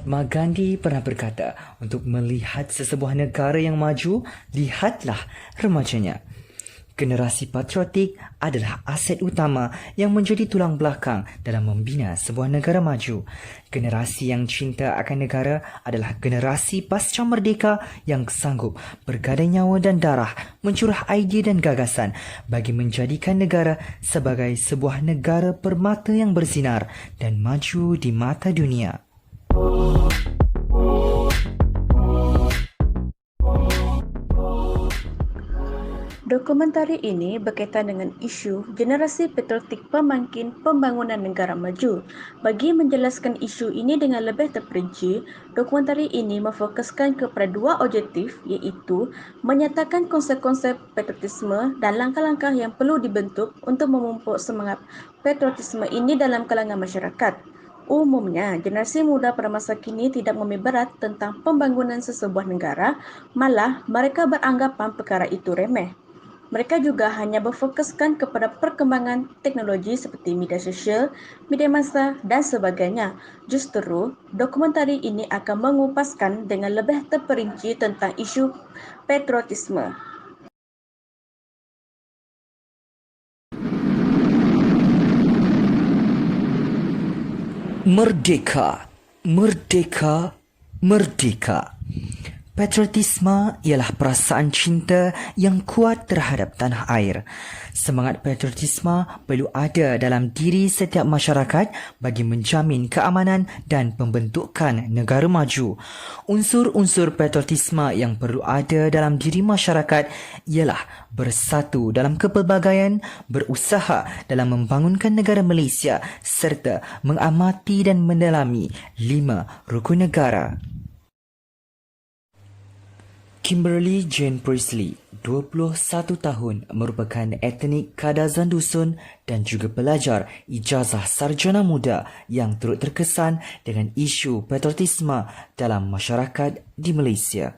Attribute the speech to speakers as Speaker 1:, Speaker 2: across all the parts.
Speaker 1: Mahatma Gandhi pernah berkata, untuk melihat sesebuah negara yang maju, lihatlah remajanya. Generasi patriotik adalah aset utama yang menjadi tulang belakang dalam membina sebuah negara maju. Generasi yang cinta akan negara adalah generasi pasca merdeka yang sanggup bergadai nyawa dan darah, mencurah idea dan gagasan bagi menjadikan negara sebagai sebuah negara permata yang bersinar dan maju di mata dunia.
Speaker 2: Dokumentari ini berkaitan dengan isu generasi patriotik pemangkin pembangunan negara maju. Bagi menjelaskan isu ini dengan lebih terperinci, dokumentari ini memfokuskan kepada dua objektif, iaitu menyatakan konsep-konsep patriotisme dan langkah-langkah yang perlu dibentuk untuk memupuk semangat patriotisme ini dalam kalangan masyarakat. Umumnya, generasi muda pada masa kini tidak memberat tentang pembangunan sesebuah negara, malah mereka beranggapan perkara itu remeh. Mereka juga hanya berfokuskan kepada perkembangan teknologi seperti media sosial, media massa dan sebagainya. Justru, dokumentari ini akan mengupaskan dengan lebih terperinci tentang isu patriotisme.
Speaker 1: Merdeka, merdeka, merdeka. Patriotisme ialah perasaan cinta yang kuat terhadap tanah air. Semangat patriotisme perlu ada dalam diri setiap masyarakat bagi menjamin keamanan dan pembentukan negara maju. Unsur-unsur patriotisme yang perlu ada dalam diri masyarakat ialah bersatu dalam kepelbagaian, berusaha dalam membangunkan negara Malaysia serta mengamati dan mendalami 5 rukun negara. Kimberly Jane Priestley, 21 tahun, merupakan etnik Kadazan Dusun dan juga pelajar ijazah sarjana muda yang turut terkesan dengan isu patriotisme dalam masyarakat di Malaysia.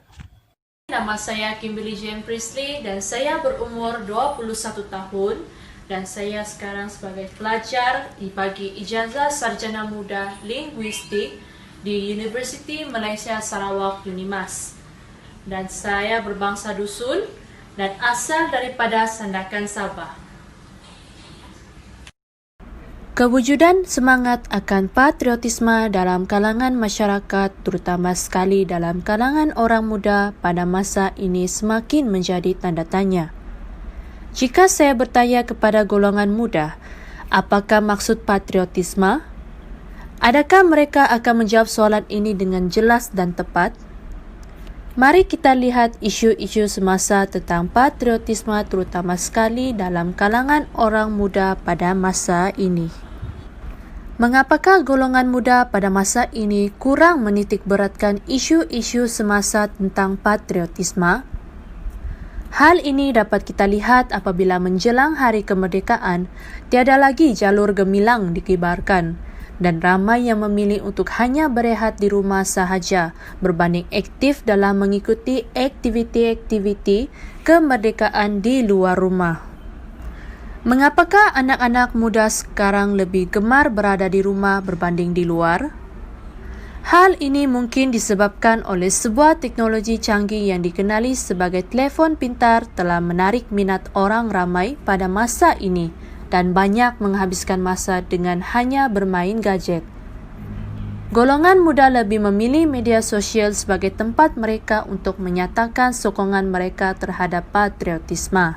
Speaker 3: Nama saya Kimberly Jane Priestley dan saya berumur 21 tahun dan saya sekarang sebagai pelajar dibagi ijazah sarjana muda linguistik di Universiti Malaysia Sarawak UNIMAS. Dan saya berbangsa Dusun dan asal daripada Sandakan, Sabah.
Speaker 4: Kewujudan semangat akan patriotisme dalam kalangan masyarakat, terutama sekali dalam kalangan orang muda pada masa ini semakin menjadi tanda tanya. Jika saya bertanya kepada golongan muda, apakah maksud patriotisme? Adakah mereka akan menjawab soalan ini dengan jelas dan tepat? Mari kita lihat isu-isu semasa tentang patriotisme terutama sekali dalam kalangan orang muda pada masa ini. Mengapakah golongan muda pada masa ini kurang menitik beratkan isu-isu semasa tentang patriotisme? Hal ini dapat kita lihat apabila menjelang hari kemerdekaan, tiada lagi jalur gemilang dikibarkan dan ramai yang memilih untuk hanya berehat di rumah sahaja berbanding aktif dalam mengikuti aktiviti-aktiviti kemerdekaan di luar rumah. Mengapakah anak-anak muda sekarang lebih gemar berada di rumah berbanding di luar? Hal ini mungkin disebabkan oleh sebuah teknologi canggih yang dikenali sebagai telefon pintar telah menarik minat orang ramai pada masa ini dan banyak menghabiskan masa dengan hanya bermain gadget. Golongan muda lebih memilih media sosial sebagai tempat mereka untuk menyatakan sokongan mereka terhadap patriotisme.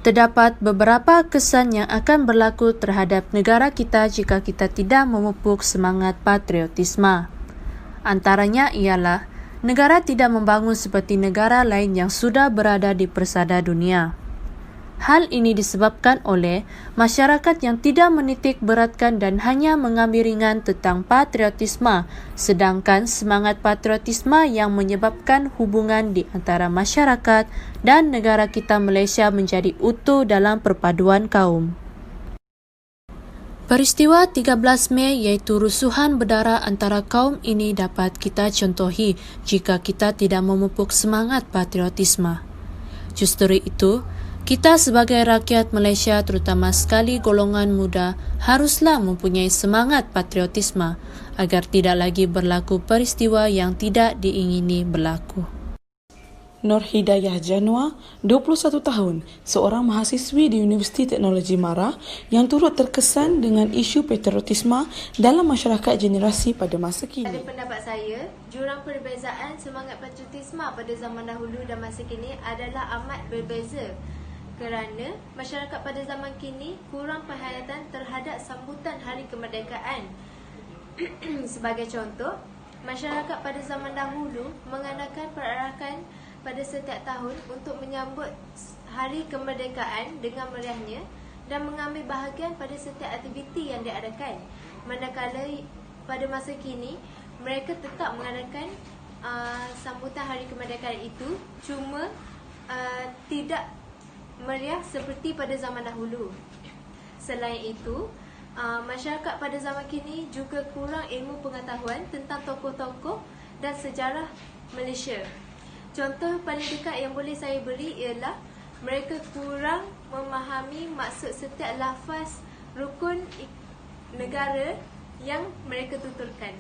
Speaker 4: Terdapat beberapa kesan yang akan berlaku terhadap negara kita jika kita tidak memupuk semangat patriotisme. Antaranya ialah negara tidak membangun seperti negara lain yang sudah berada di persada dunia. Hal ini disebabkan oleh masyarakat yang tidak menitik beratkan dan hanya mengambil ringan tentang patriotisme, sedangkan semangat patriotisme yang menyebabkan hubungan di antara masyarakat dan negara kita Malaysia menjadi utuh dalam perpaduan kaum. Peristiwa 13 Mei iaitu rusuhan berdarah antara kaum ini dapat kita contohi jika kita tidak memupuk semangat patriotisme. Justru itu, Kita sebagai rakyat Malaysia, terutama sekali golongan muda, haruslah mempunyai semangat patriotisme agar tidak lagi berlaku peristiwa yang tidak diingini berlaku.
Speaker 5: Nur Hidayah Janwa, 21 tahun, seorang mahasiswi di Universiti Teknologi Mara yang turut terkesan dengan isu patriotisme dalam masyarakat generasi pada masa kini.
Speaker 6: Pada pendapat saya, jurang perbezaan semangat patriotisme pada zaman dahulu dan masa kini adalah amat berbeza kerana masyarakat pada zaman kini kurang perhatian terhadap sambutan Hari Kemerdekaan. Sebagai contoh, masyarakat pada zaman dahulu mengadakan perarakan pada setiap tahun untuk menyambut Hari Kemerdekaan dengan meriahnya dan mengambil bahagian pada setiap aktiviti yang diadakan. Manakala pada masa kini, mereka tetap mengadakan sambutan Hari Kemerdekaan itu, cuma tidak meriah seperti pada zaman dahulu. Selain itu, masyarakat pada zaman kini juga kurang ilmu pengetahuan tentang tokoh-tokoh dan sejarah Malaysia. Contoh paling dekat yang boleh saya beri ialah mereka kurang memahami maksud setiap lafaz rukun negara yang mereka tuturkan.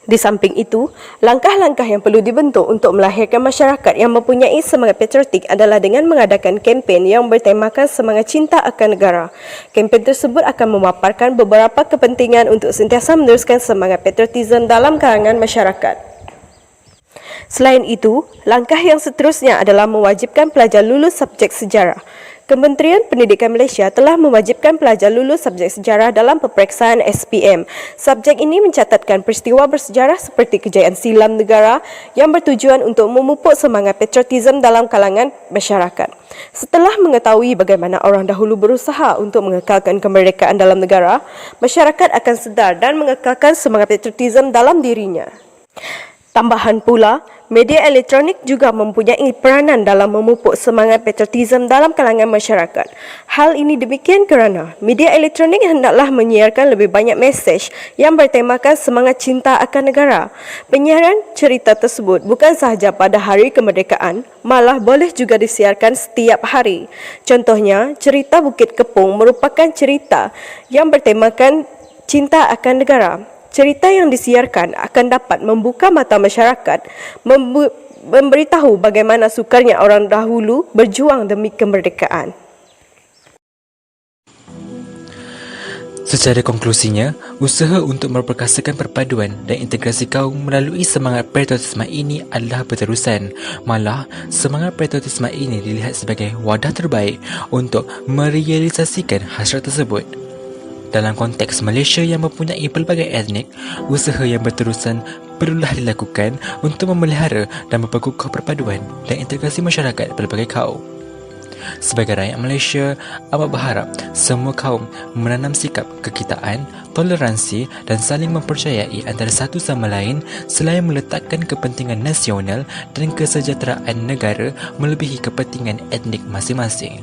Speaker 7: Di samping itu, langkah-langkah yang perlu dibentuk untuk melahirkan masyarakat yang mempunyai semangat patriotik adalah dengan mengadakan kempen yang bertemakan semangat cinta akan negara. Kempen tersebut akan memaparkan beberapa kepentingan untuk sentiasa meneruskan semangat patriotisme dalam kalangan masyarakat. Selain itu, langkah yang seterusnya adalah mewajibkan pelajar lulus subjek sejarah. Kementerian Pendidikan Malaysia telah mewajibkan pelajar lulus subjek sejarah dalam peperiksaan SPM. Subjek ini mencatatkan peristiwa bersejarah seperti kejayaan silam negara yang bertujuan untuk memupuk semangat patriotisme dalam kalangan masyarakat. Setelah mengetahui bagaimana orang dahulu berusaha untuk mengekalkan kemerdekaan dalam negara, masyarakat akan sedar dan mengekalkan semangat patriotisme dalam dirinya. Tambahan pula, media elektronik juga mempunyai peranan dalam memupuk semangat patriotisme dalam kalangan masyarakat. Hal ini demikian kerana media elektronik hendaklah menyiarkan lebih banyak mesej yang bertemakan semangat cinta akan negara. Penyiaran cerita tersebut bukan sahaja pada Hari Kemerdekaan, malah boleh juga disiarkan setiap hari. Contohnya, cerita Bukit Kepung merupakan cerita yang bertemakan cinta akan negara. Cerita yang disiarkan akan dapat membuka mata masyarakat, memberitahu bagaimana sukarnya orang dahulu berjuang demi kemerdekaan.
Speaker 8: Secara konklusinya, usaha untuk memperkasakan perpaduan dan integrasi kaum melalui semangat patriotisme ini adalah berterusan. Malah, semangat patriotisme ini dilihat sebagai wadah terbaik untuk merealisasikan hasrat tersebut. Dalam konteks Malaysia yang mempunyai pelbagai etnik, usaha yang berterusan perlulah dilakukan untuk memelihara dan memperkukuh perpaduan dan integrasi masyarakat pelbagai kaum. Sebagai rakyat Malaysia, amat berharap semua kaum menanam sikap kekitaan, toleransi dan saling mempercayai antara satu sama lain selain meletakkan kepentingan nasional dan kesejahteraan negara melebihi kepentingan etnik masing-masing.